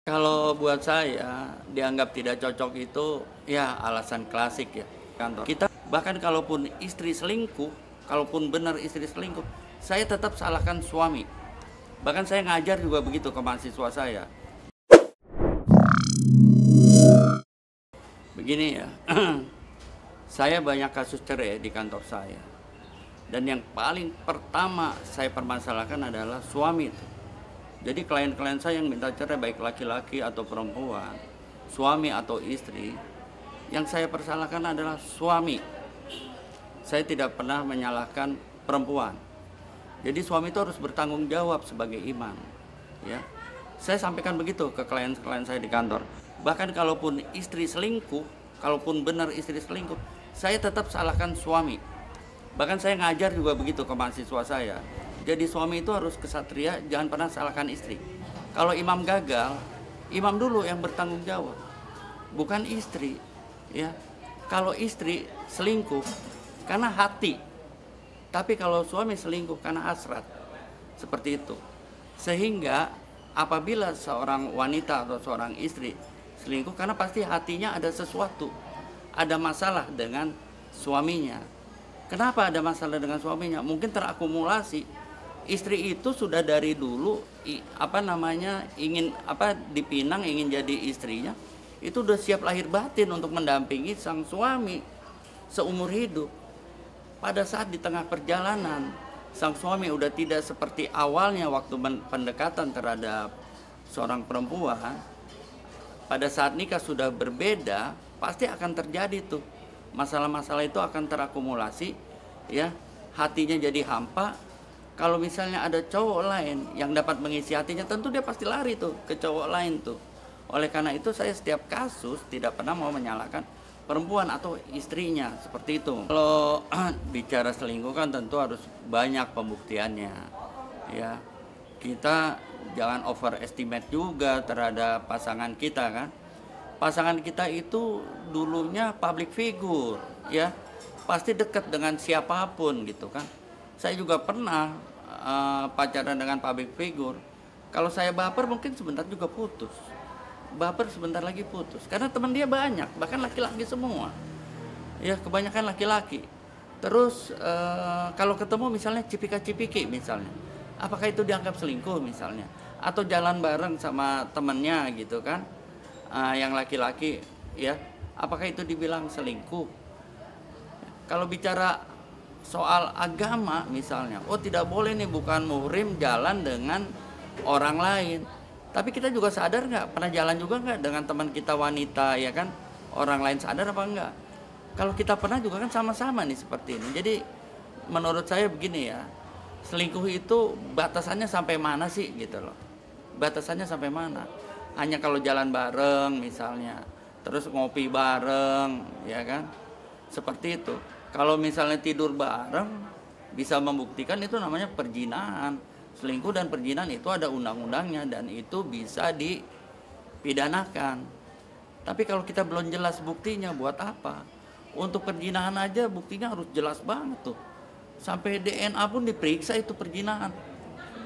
Kalau buat saya dianggap tidak cocok itu ya alasan klasik ya kantor. Kita bahkan kalaupun istri selingkuh, kalaupun benar istri selingkuh, saya tetap salahkan suami. Bahkan saya ngajar juga begitu ke mahasiswa saya. Begini ya, saya banyak kasus cerai di kantor saya. Dan yang paling pertama saya permasalahkan adalah suami itu. Jadi klien-klien saya yang minta cerai baik laki-laki atau perempuan, suami atau istri, yang saya persalahkan adalah suami. Saya tidak pernah menyalahkan perempuan. Jadi suami itu harus bertanggung jawab sebagai imam, ya. Saya sampaikan begitu ke klien-klien saya di kantor. Bahkan kalaupun istri selingkuh, kalaupun benar istri selingkuh, saya tetap salahkan suami. Bahkan saya ngajar juga begitu ke mahasiswa saya. Jadi suami itu harus kesatria, jangan pernah salahkan istri. Kalau imam gagal, imam dulu yang bertanggung jawab, bukan istri. Ya, kalau istri selingkuh karena hati, tapi kalau suami selingkuh karena hasrat, seperti itu. Sehingga apabila seorang wanita atau seorang istri selingkuh karena pasti hatinya ada sesuatu, ada masalah dengan suaminya. Kenapa ada masalah dengan suaminya? Mungkin terakumulasi. Istri itu sudah dari dulu ingin dipinang, ingin jadi istrinya. Itu udah siap lahir batin untuk mendampingi sang suami seumur hidup. Pada saat di tengah perjalanan, sang suami udah tidak seperti awalnya waktu pendekatan terhadap seorang perempuan. Pada saat nikah sudah berbeda, pasti akan terjadi tuh. Masalah-masalah itu akan terakumulasi, ya. Hatinya jadi hampa. Kalau misalnya ada cowok lain yang dapat mengisi hatinya, tentu dia pasti lari tuh ke cowok lain tuh. Oleh karena itu saya setiap kasus tidak pernah mau menyalahkan perempuan atau istrinya, seperti itu. Kalau bicara selingkuh kan tentu harus banyak pembuktiannya, ya. Kita jangan overestimate juga terhadap pasangan kita kan. Pasangan kita itu dulunya public figure, ya. Pasti dekat dengan siapapun gitu kan. Saya juga pernah pacaran dengan public figure. Kalau saya baper mungkin sebentar juga putus. Baper sebentar lagi putus. Karena teman dia banyak, bahkan laki-laki semua. Ya, kebanyakan laki-laki. Terus kalau ketemu misalnya cipika-cipiki misalnya. Apakah itu dianggap selingkuh misalnya? Atau jalan bareng sama temennya gitu kan. Yang laki-laki, ya. Apakah itu dibilang selingkuh? Kalau bicara soal agama misalnya, oh tidak boleh nih bukan muhrim jalan dengan orang lain. Tapi kita juga sadar nggak, pernah jalan juga nggak dengan teman kita wanita, ya kan? Orang lain sadar apa enggak? Kalau kita pernah juga kan sama-sama nih seperti ini. Jadi menurut saya begini ya, selingkuh itu batasannya sampai mana sih gitu loh? Batasannya sampai mana? Hanya kalau jalan bareng misalnya, terus ngopi bareng, ya kan? Seperti itu. Kalau misalnya tidur bareng, bisa membuktikan itu namanya perzinahan. Selingkuh dan perzinahan itu ada undang-undangnya dan itu bisa dipidanakan. Tapi kalau kita belum jelas buktinya, buat apa? Untuk perzinahan aja buktinya harus jelas banget tuh. Sampai DNA pun diperiksa itu perzinahan.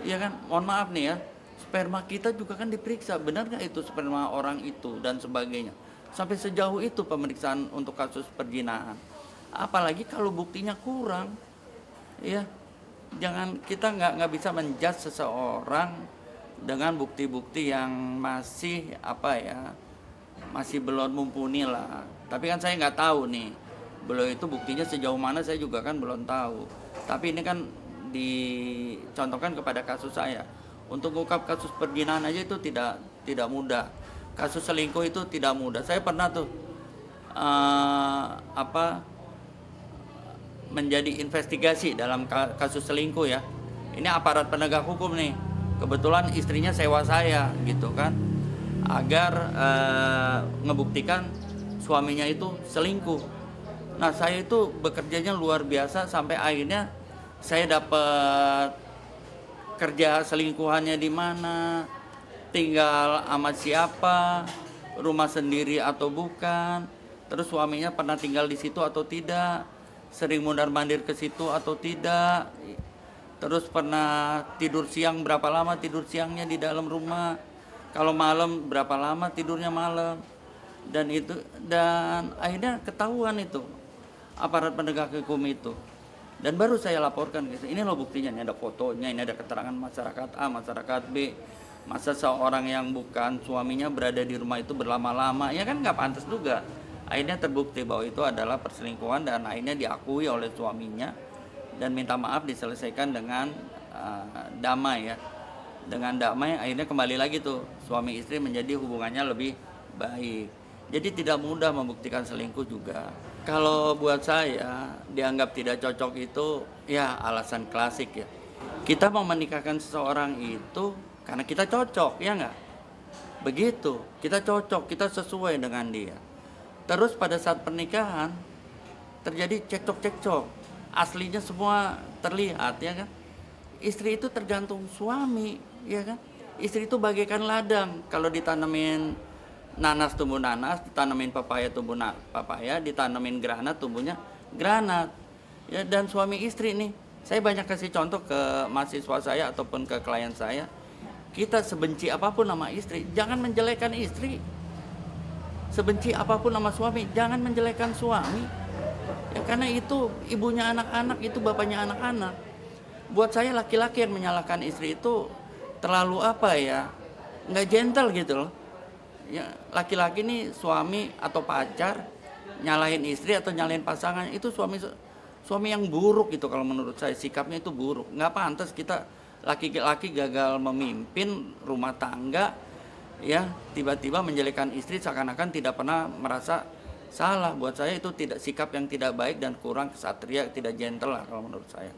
Ya kan? Mohon maaf nih ya. Sperma kita juga kan diperiksa. Benar nggak itu sperma orang itu dan sebagainya. Sampai sejauh itu pemeriksaan untuk kasus perzinahan. Apalagi kalau buktinya kurang, ya kita nggak bisa menjudge seseorang dengan bukti-bukti yang masih masih belum mumpuni lah. Tapi kan saya nggak tahu nih, beliau itu buktinya sejauh mana saya juga kan belum tahu. Tapi ini kan dicontohkan kepada kasus saya. Untuk mengungkap kasus perzinahan aja itu tidak mudah. Kasus selingkuh itu tidak mudah. Saya pernah tuh menjadi investigasi dalam kasus selingkuh ya. Ini aparat penegak hukum nih. Kebetulan istrinya sewa saya gitu kan. Agar ngebuktikan suaminya itu selingkuh. Nah, saya itu bekerjanya luar biasa sampai akhirnya saya dapat kerja selingkuhannya di mana, tinggal sama siapa, rumah sendiri atau bukan, terus suaminya pernah tinggal di situ atau tidak, sering mondar-mandir ke situ atau tidak, terus pernah tidur siang berapa lama tidur siangnya di dalam rumah, Kalau malam berapa lama tidurnya malam, dan akhirnya ketahuan itu aparat penegak hukum itu. Dan baru saya laporkan gitu. Ini loh buktinya, ini ada fotonya, ini ada keterangan masyarakat A, masyarakat B. Masa seorang yang bukan suaminya berada di rumah itu berlama-lama, ya kan nggak pantas juga. Akhirnya terbukti bahwa itu adalah perselingkuhan dan akhirnya diakui oleh suaminya dan minta maaf, diselesaikan dengan damai ya. Dengan damai akhirnya kembali lagi tuh suami istri menjadi hubungannya lebih baik. Jadi tidak mudah membuktikan selingkuh juga. Kalau buat saya dianggap tidak cocok itu ya alasan klasik ya. Kita mau menikahkan seseorang itu karena kita cocok, ya nggak? Begitu, kita cocok, kita sesuai dengan dia. Terus pada saat pernikahan terjadi cekcok-cekcok, aslinya semua terlihat, ya kan? Istri itu tergantung suami, ya kan? Istri itu bagaikan ladang, kalau ditanemin nanas tumbuh nanas, ditanamin papaya tumbuh papaya, ditanamin granat tumbuhnya granat. Ya, dan suami istri nih, saya banyak kasih contoh ke mahasiswa saya ataupun ke klien saya. Kita sebenci apapun nama istri, jangan menjelekkan istri. Sebenci apapun nama suami, jangan menjelekkan suami. Ya, karena itu ibunya anak-anak, itu bapaknya anak-anak. Buat saya laki-laki yang menyalahkan istri itu terlalu apa ya, nggak gentle gitu loh. Ya, laki-laki nih suami atau pacar nyalahin istri atau nyalahin pasangan, itu suami yang buruk gitu. Kalau menurut saya sikapnya itu buruk, nggak pantas. Kita laki-laki gagal memimpin rumah tangga ya, tiba-tiba menjelekkan istri seakan-akan tidak pernah merasa salah. Buat saya itu tidak sikap yang tidak baik dan kurang kesatria, tidak gentle lah kalau menurut saya.